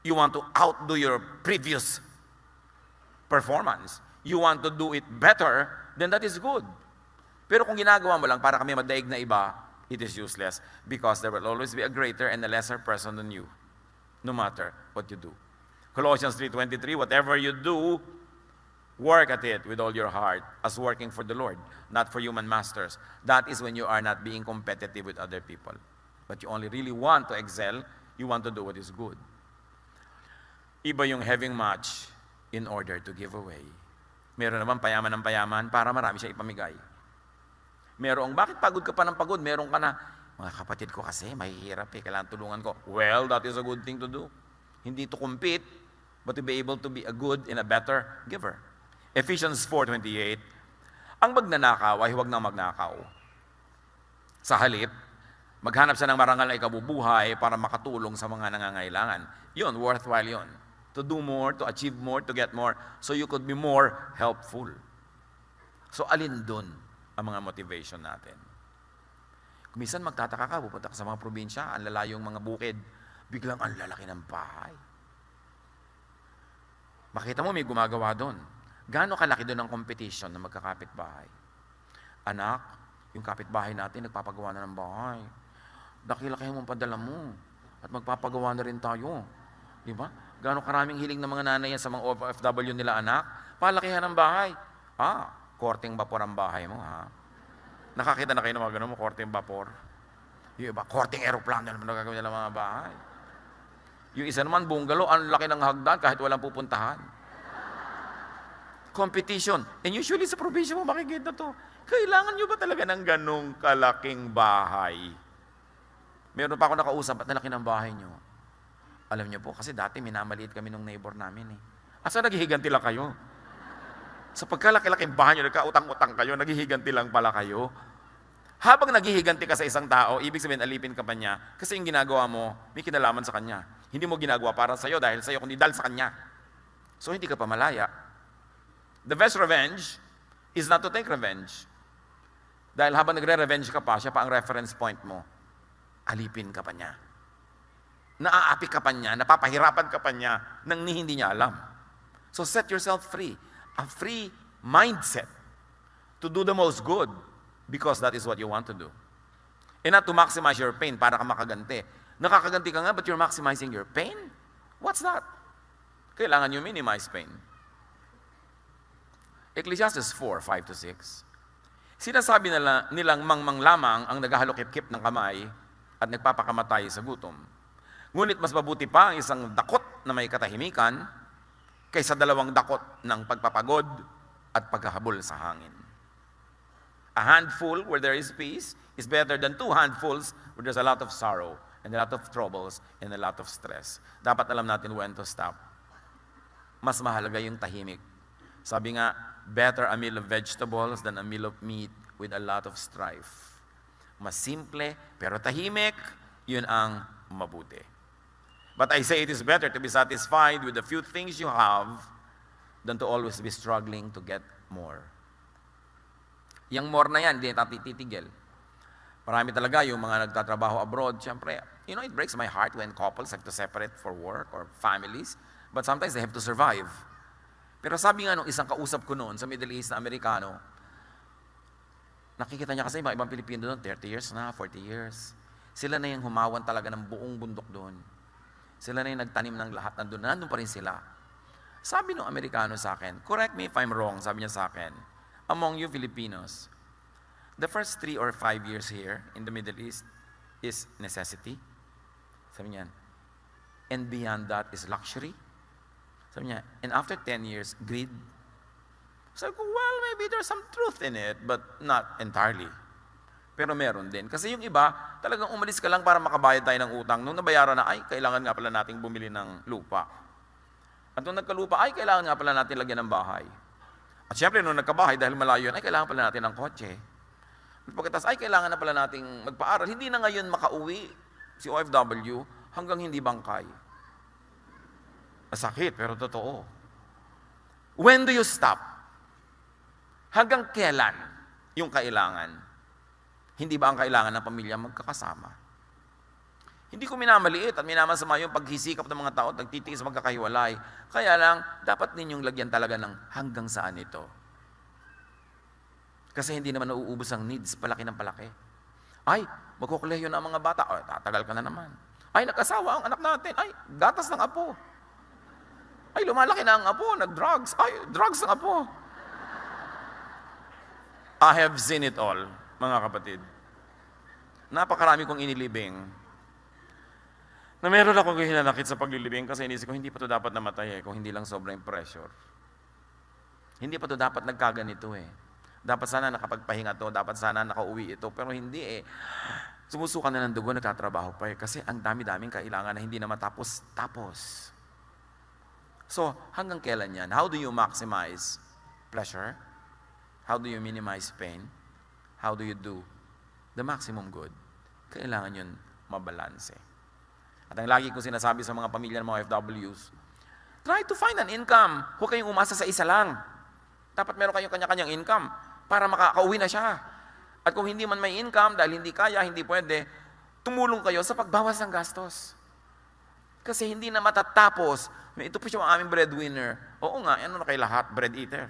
You want to outdo your previous performance. You want to do it better, then that is good. Pero kung ginagawa mo lang para kami madaig na iba, it is useless because there will always be a greater and a lesser person than you, no matter what you do. Colossians 3:23, whatever you do, work at it with all your heart as working for the Lord, not for human masters. That is when you are not being competitive with other people. But you only really want to excel, you want to do what is good. Iba yung having much in order to give away. Meron naman payaman ng payaman para marami siya ipamigay. Merong, bakit pagod ka pa ng pagod? Meron ka na, mga kapatid ko kasi, mahihirap kailangan tulungan ko. Well, that is a good thing to do. Hindi to compete, but to be able to be a good and a better giver. Ephesians 4:28, ang magnanakaw ay huwag nang magnakaw. Sa halip, maghanap siya ng marangal na ikabubuhay para makatulong sa mga nangangailangan. Yun, worthwhile yun. to do more, to achieve more, to get more, so you could be more helpful. So alin dun ang mga motivation natin? Minsan magtataka ka, pupunta ka sa mga probinsya, ang lalayong mga bukid, biglang ang lalaki ng bahay. Makita mo may gumagawa doon. Gaano kalaki doon ang competition ng magkakapit-bahay? Anak, yung kapitbahay natin nagpapagawa na ng bahay. Dakilaki mong padala mo at magpapagawa na rin tayo. Di ba? Gaano karaming hiling ng mga nanay yan sa mga OFW nila, anak? Palakihan ng bahay. Korteng bapor ang bahay mo, ha? Nakakita na kayo ng mga ganun mo, korteng vapor. Yung iba, korteng aeroplano naman nagagawin nila mga bahay. Yung isa naman, bungalow, ang laki ng hagdan kahit walang pupuntahan. Competition. And usually sa probinsya mo, makikita to. Kailangan nyo ba talaga ng ganong kalaking bahay? Meron pa ako nakausap, at nalaki ng bahay nyo. Alam nyo po, kasi dati minamaliit kami ng neighbor namin eh. Asa naghihiganti lang kayo? Sa pagkalaki-laking bahay nyo, nagkautang-utang kayo, naghihiganti lang pala kayo. Habang naghihiganti ka sa isang tao, ibig sabihin, alipin ka pa niya, kasi yung ginagawa mo, may kinalaman sa kanya. Hindi mo ginagawa para sa'yo dahil sa'yo, kundi dahil sa kanya. So hindi ka pa malaya. The best revenge is not to take revenge. Dahil habang nagre-revenge ka pa, siya pa ang reference point mo. Alipin ka pa niya. Naaapi ka pa niya, napapahirapan ka pa niya nang hindi niya alam. So set yourself free. A free mindset to do the most good because that is what you want to do. And not to maximize your pain para ka makaganti. Nakakaganti ka nga but you're maximizing your pain? What's that? Kailangan you minimize pain. Ecclesiastes 4:5-6. Sinasabi nilang mangmang lamang ang naghahalokip-kip ng kamay at nagpapakamatay sa gutom. Ngunit mas mabuti pa ang isang dakot na may katahimikan kaysa dalawang dakot ng pagpapagod at paghahabol sa hangin. A handful where there is peace is better than 2 handfuls where there's a lot of sorrow and a lot of troubles and a lot of stress. Dapat alam natin when to stop. Mas mahalaga yung tahimik. Sabi nga, better a meal of vegetables than a meal of meat with a lot of strife. Mas simple, pero tahimik, yun ang mabuti. But I say it is better to be satisfied with the few things you have than to always be struggling to get more. Yang more na yan, hindi natin titigil. Marami talaga yung mga nagtatrabaho abroad. Siyempre, it breaks my heart when couples have to separate for work or families. But sometimes they have to survive. Pero sabi nga nung isang kausap ko noon sa Middle East na Amerikano, nakikita niya kasi ibang Pilipino doon, 30 years na, 40 years. Sila na yung humawan talaga ng buong bundok doon. Sila na yung nagtanim ng lahat, nandun pa rin sila. Sabi nung Amerikano sa akin, correct me if I'm wrong, sabi niya sa akin, among you Filipinos, the first 3 or 5 years here in the Middle East is necessity. Sabi niya, and beyond that is luxury. Sabi niya, and after 10 years, greed. Sabi ko, well, maybe there's some truth in it, but not entirely. Pero meron din. Kasi yung iba, talagang umalis ka lang para makabayad tayo ng utang. Nung nabayaran na, ay, kailangan nga pala nating bumili ng lupa. At nung nagkalupa, ay, kailangan nga pala natin lagyan ng bahay. At syempre, nung nagkabahay, dahil malayo yun, ay, kailangan pala natin ng kotse. At pagkatas, ay, kailangan na pala nating magpaaral. Hindi na ngayon makauwi si OFW hanggang hindi bangkay. Masakit, pero totoo. When do you stop? Hanggang kailan yung kailangan? Hindi ba ang kailangan ng pamilya magkakasama? Hindi ko minamaliit at minamasama yung paghisikap ng mga tao at nagtitiis magkakahiwalay. Kaya lang, dapat ninyong lagyan talaga ng hanggang saan ito. Kasi hindi naman nauubos ang needs, palaki ng palaki. Ay, magkukuleyo na ang mga bata. O, tatagal ka na naman. Ay, nag-asawa ang anak natin. Ay, gatas ng apo. Ay, lumalaki na ang apo, nag-drugs. Ay, drugs ng apo. I have seen it all, mga kapatid. Napakarami kong inilibing na meron akong hinanakit sa paglilibing kasi inisip ko, hindi pa ito dapat namatay kung hindi lang sobrang pressure. Hindi pa ito dapat nagkaganito Dapat sana nakapagpahinga to, dapat sana nakauwi ito, pero hindi Sumusukan na ng dugo, nagtatrabaho pa kasi ang dami-daming kailangan na hindi na matapos-tapos. So, hanggang kailan yan? How do you maximize pleasure? How do you minimize pain? How do you do the maximum good? Kailangan yun mabalanse. At ang lagi kong sinasabi sa mga pamilya ng mga OFWs, Try to find an income. Huwag kayong umasa sa isa lang. Dapat meron kayong kanya-kanyang income para makakauwi na siya. At kung hindi man may income, dahil hindi kaya, hindi pwede, tumulong kayo sa pagbawas ng gastos. Kasi hindi na matatapos. Ito po siya ang aming breadwinner. Oo nga, ano na kayo lahat? Bread eater.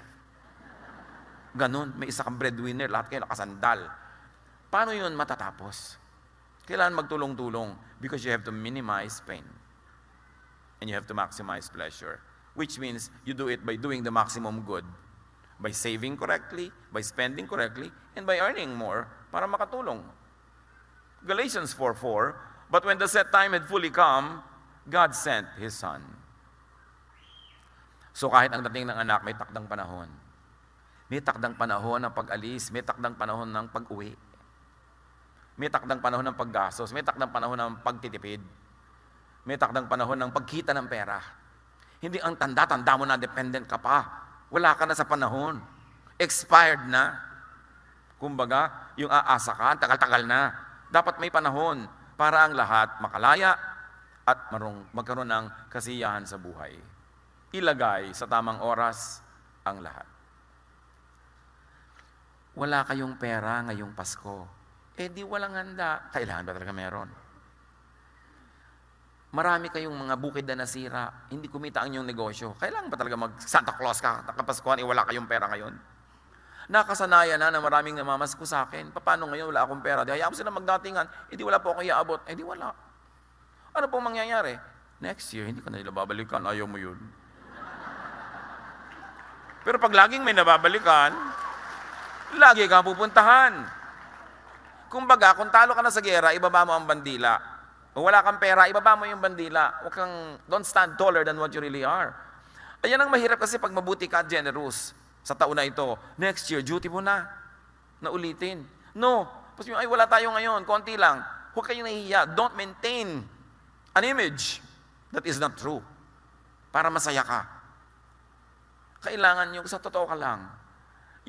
Ganon, may isa kang breadwinner, lahat kayo nakasandal. Paano yun matatapos? Kailangan magtulong-tulong because you have to minimize pain. And you have to maximize pleasure. Which means you do it by doing the maximum good. By saving correctly, by spending correctly, and by earning more para makatulong. Galatians 4:4, but when the set time had fully come, God sent His Son. So kahit ang dating ng anak, may takdang panahon. May takdang panahon ng pag-alis, may takdang panahon ng pag-uwi. May takdang panahon ng paggastos, may takdang panahon ng pagtitipid. May takdang panahon ng pagkita ng pera. Hindi ang tanda-tanda mo na dependent ka pa. Wala ka na sa panahon. Expired na. Kumbaga, yung aasa ka, tagal-tagal na. Dapat may panahon para ang lahat makalaya at magkaroon ng kasiyahan sa buhay. Ilagay sa tamang oras ang lahat. Wala kayong pera ngayong Pasko. Di walang handa. Kailangan ba talaga meron? Marami kayong mga bukid na nasira, hindi kumita ang inyong negosyo. Kailangan ba talaga mag-Santa Claus ka, nakapaskuhan, wala kayong pera ngayon? Nakasanayan na maraming namamasko sa akin. Paano ngayon wala akong pera? Di hayaan mo sila magdatingan, di wala po akong iaabot. Di wala. Ano pong mangyayari? Next year, hindi ka na nila babalikan, ayaw mo yun. Pero pag laging may nababalikan, lagi kang pupuntahan. Kumbaga, kung talo ka na sa gera, ibaba mo ang bandila. Kung wala kang pera, ibaba mo yung bandila. Don't stand taller than what you really are. Ayan ang mahirap kasi pag mabuti ka at generous sa taon na ito. Next year, duty mo na ulitin. No. Ay, wala tayo ngayon. Konti lang. Huwag kayong nahihiya. Don't maintain an image that is not true. Para masaya ka. Kailangan nyo, sa totoo ka lang.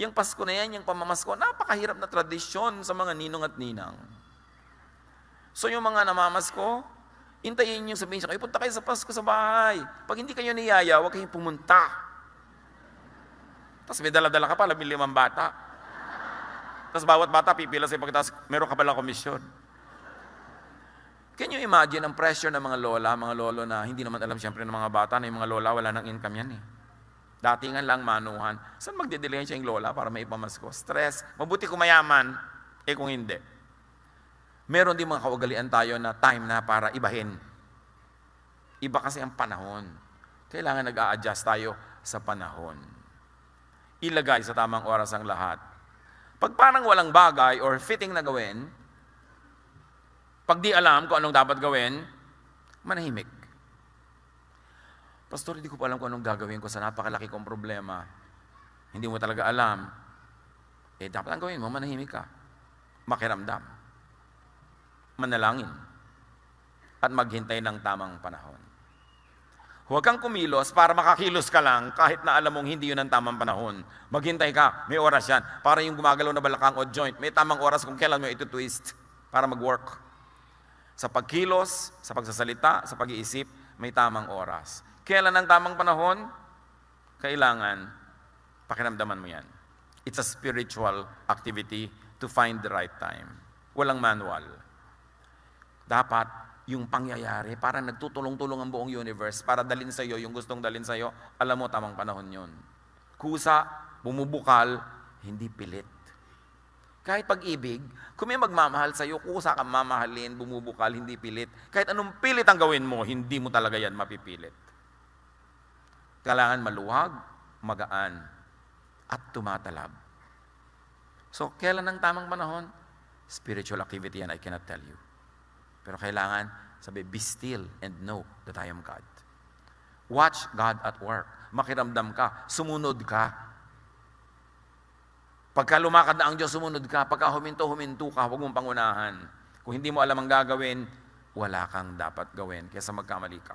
Yung Pasko na yan, yung pamamasko, napakahirap na tradisyon sa mga ninong at ninang. So yung mga namamasko, intayin nyo sabihin siya, punta kayo sa Pasko sa bahay. Pag hindi kayo niyaya, huwag kayong pumunta. Tapos may dala-dala ka pa, 15 bata. Tapos bawat bata, pipila sa'yo pagkatapos meron ka pala komisyon. Can you imagine ang pressure ng mga lola, mga lolo na hindi naman alam siyempre ng mga bata na yung mga lola wala nang income yan eh. Datingan lang manuhan. Saan magdidilihan siya yung lola para may ipamasko? Stress. Mabuti kung mayaman, kung hindi. Meron din mga kaugalian tayo na time na para ibahin. Iba kasi ang panahon. Kailangan nag-a-adjust tayo sa panahon. Ilagay sa tamang oras ang lahat. Pag parang walang bagay or fitting na gawin, pag di alam kung anong dapat gawin, manahimik. Pastor, hindi ko pa alam kung anong gagawin ko sa napakalaki kong problema. Hindi mo talaga alam. Dapat ang gawin mo, manahimik ka. Makiramdam. Manalangin. At maghintay ng tamang panahon. Huwag kang kumilos para makakilos ka lang kahit na alam mong hindi yun ang tamang panahon. Maghintay ka, may oras yan. Para yung gumagalaw na balakang o joint, may tamang oras kung kailan mo ito twist para mag-work. Sa pagkilos, sa pagsasalita, sa pag-iisip, may tamang oras. Kailan ang tamang panahon? Kailangan, pakiramdaman mo yan. It's a spiritual activity to find the right time. Walang manual. Dapat, yung pangyayari, parang nagtutulong-tulong ang buong universe para dalhin sa'yo yung gustong dalhin sa'yo, alam mo, tamang panahon yun. Kusa, bumubukal, hindi pilit. Kahit pag-ibig, kung may magmamahal sa'yo, kusa kang mamahalin, bumubukal, hindi pilit. Kahit anong pilit ang gawin mo, hindi mo talaga yan mapipilit. Kailangan maluwag, magaan, at tumatalab. So, kailan ang tamang panahon? Spiritual activity yan, I cannot tell you. Pero kailangan, be still and know that I am God. Watch God at work. Makiramdam ka, sumunod ka. Pagka lumakad na ang Diyos, sumunod ka. Pagka huminto ka, huwag mong pangunahan. Kung hindi mo alam ang gagawin, wala kang dapat gawin kaysa magkamali ka.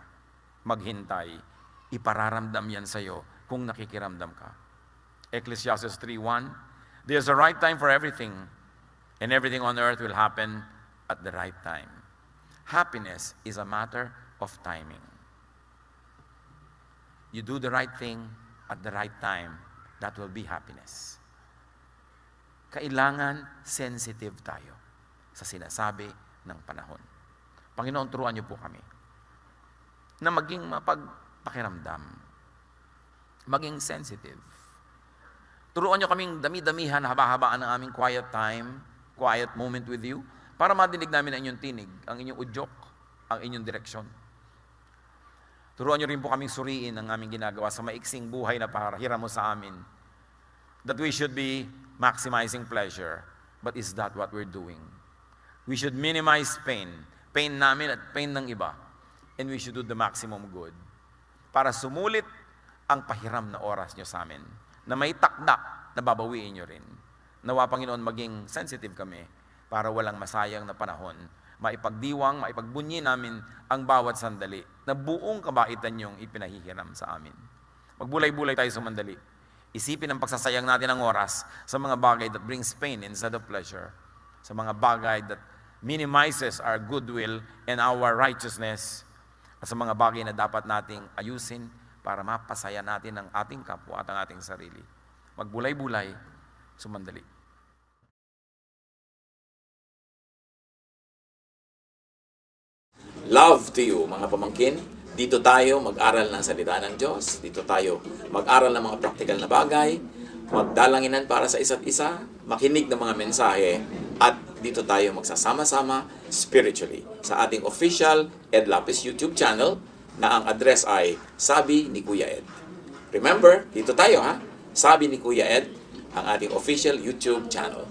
Maghintay. Ipararamdam yan sa'yo kung nakikiramdam ka. Ecclesiastes 3:1, there's a right time for everything, and everything on earth will happen at the right time. Happiness is a matter of timing. you do the right thing at the right time, that will be happiness. Kailangan sensitive tayo sa sinasabi ng panahon. Panginoon, turuan niyo po kami na maging mapagpakiramdam, maging sensitive. Turuan niyo kaming dami-damihan, haba-habaan ng aming quiet time, quiet moment with you, para madinig namin ang inyong tinig, ang inyong udyok, ang inyong direksyon. Turuan niyo rin po kaming suriin ang aming ginagawa sa maiksing buhay na pahiram mo sa amin, that we should be maximizing pleasure, but is that what we're doing? We should minimize pain, pain namin at pain ng iba, and we should do the maximum good para sumulit ang pahiram na oras niyo sa amin, na may takdak na babawiin niyo rin. Nawa, Panginoon, maging sensitive kami para walang masayang na panahon, maipagdiwang, maipagbunyi namin ang bawat sandali na buong kabaitan niyong ipinahihiram sa amin. Magbulay-bulay tayo sa mandali. Isipin ang pagsasayang natin ng oras sa mga bagay that brings pain instead of pleasure, sa mga bagay that minimizes our goodwill and our righteousness, at sa mga bagay na dapat nating ayusin para mapasaya natin ang ating kapwa at ang ating sarili. Magbulay-bulay, sumandali. Love to you, mga pamangkin. Dito tayo mag-aral ng salita ng Diyos. Dito tayo mag-aral ng mga praktikal na bagay, magdalanginan para sa isa't isa, makinig ng mga mensahe, at dito tayo magsasama-sama spiritually sa ating official Ed Lapis YouTube channel na ang address ay Sabi ni Kuya Ed. Remember, dito tayo ha, Sabi ni Kuya Ed, ang ating official YouTube channel.